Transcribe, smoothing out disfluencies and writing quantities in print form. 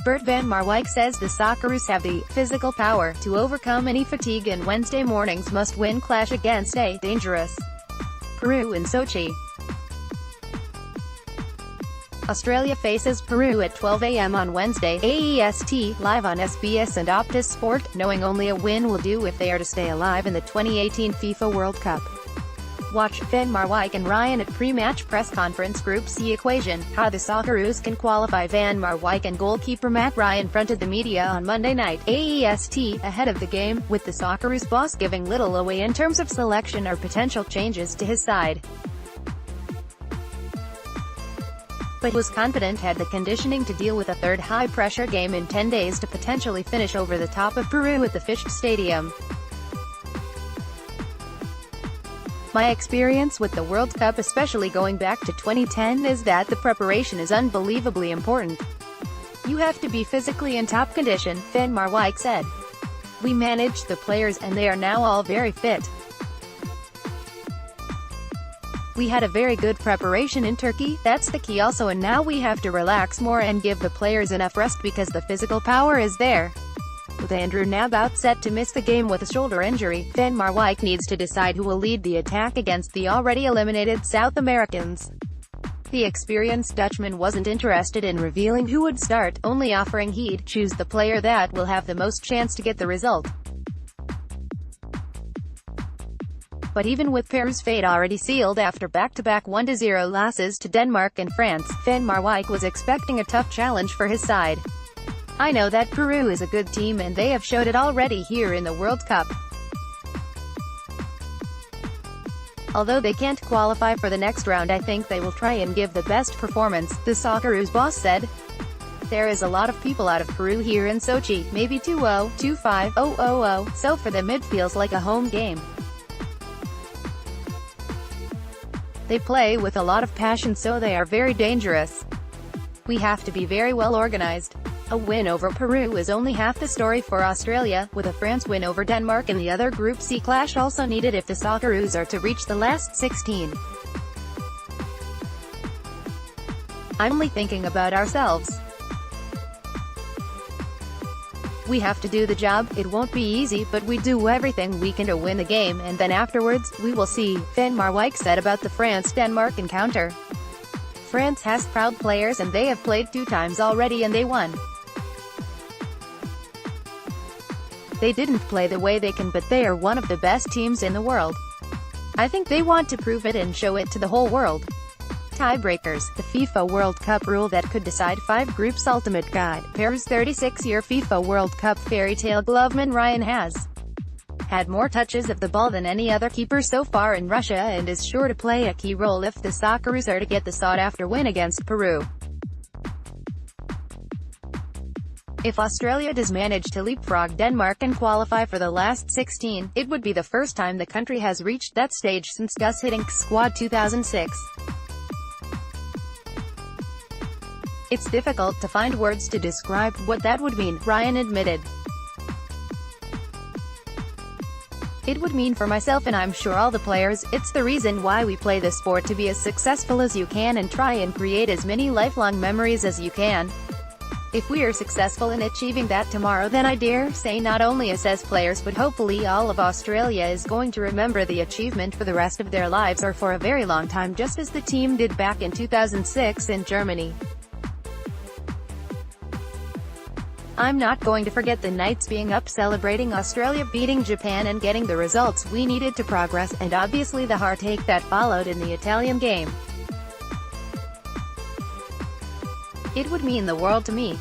Bert van Marwijk says the Socceroos have the physical power to overcome any fatigue in Wednesday morning's must-win clash against a dangerous Peru in Sochi. Australia faces Peru at 12 a.m. on Wednesday, AEST, live on SBS and Optus Sport, knowing only a win will do if they are to stay alive in the 2018 FIFA World Cup. Watch Van Marwijk and Ryan at pre-match press conference. Group C equation, how the Socceroos can qualify. Van Marwijk and goalkeeper Matt Ryan fronted the media on Monday night, AEST, ahead of the game, with the Socceroos boss giving little away in terms of selection or potential changes to his side. But was confident had the conditioning to deal with a third high-pressure game in 10 days to potentially finish over the top of Peru at the Fish Stadium. My experience with the World Cup, especially going back to 2010, is that the preparation is unbelievably important. You have to be physically in top condition, Van Marwijk said. We managed the players and they are now all very fit. We had a very good preparation in Turkey, that's the key also, and now we have to relax more and give the players enough rest because the physical power is there. With Andrew Nabout set to miss the game with a shoulder injury, Van Marwijk needs to decide who will lead the attack against the already eliminated South Americans. The experienced Dutchman wasn't interested in revealing who would start, only offering he'd choose the player that will have the most chance to get the result. But even with Peru's fate already sealed after back-to-back 1-0 losses to Denmark and France, Van Marwijk was expecting a tough challenge for his side. I know that Peru is a good team and they have showed it already here in the World Cup. Although they can't qualify for the next round, I think they will try and give the best performance, the Socceroos boss said. There is a lot of people out of Peru here in Sochi, maybe 2-0, 2-5, 0-0-0, so for them it feels like a home game. They play with a lot of passion, so they are very dangerous. We have to be very well organized. A win over Peru is only half the story for Australia, with a France win over Denmark and the other Group C clash also needed if the Socceroos are to reach the last 16. I'm only thinking about ourselves. We have to do the job. It won't be easy, but we do everything we can to win the game, and then afterwards, we will see, Van Marwijk said about the France-Denmark encounter. France has proud players and they have played 2 times already and they won. They didn't play the way they can, but they are one of the best teams in the world. I think they want to prove it and show it to the whole world. Tiebreakers, the FIFA World Cup rule that could decide 5 groups. Ultimate guide, Peru's 36-year FIFA World Cup fairy tale gloveman Ryan has had more touches of the ball than any other keeper so far in Russia and is sure to play a key role if the Socceroos are to get the sought-after win against Peru. If Australia does manage to leapfrog Denmark and qualify for the last 16, it would be the first time the country has reached that stage since Gus Hiddink squad 2006. It's difficult to find words to describe what that would mean, Ryan admitted. It would mean for myself and I'm sure all the players. It's the reason why we play this sport, to be as successful as you can and try and create as many lifelong memories as you can. If we are successful in achieving that tomorrow, then I dare say not only us as players but hopefully all of Australia is going to remember the achievement for the rest of their lives or for a very long time, just as the team did back in 2006 in Germany. I'm not going to forget the nights being up celebrating Australia beating Japan and getting the results we needed to progress, and obviously the heartache that followed in the Italian game. It would mean the world to me.